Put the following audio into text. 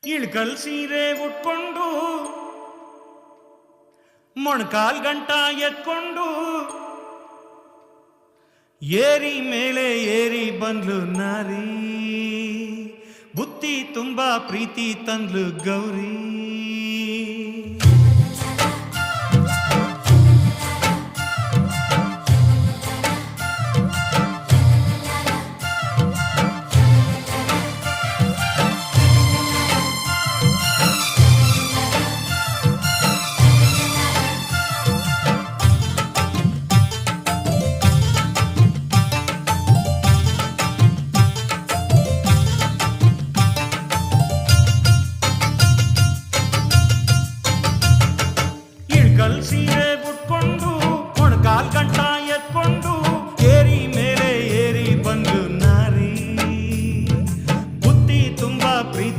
ಇಳ್ಕಲ್ ಸೀರೆ ಉಟ್ಕೊಂಡು ಮೊಣಕಾಲ್ ಗಂಟ ಎತ್ಕೊಂಡು ಏರಿ ಮೇಲೆ ಏರಿ ಬಂದ್ಲು ನಾರಿ, ಬುತ್ತಿ ತುಂಬಾ ಪ್ರೀತಿ ತಂದ್ಲು ಗೌರಿ.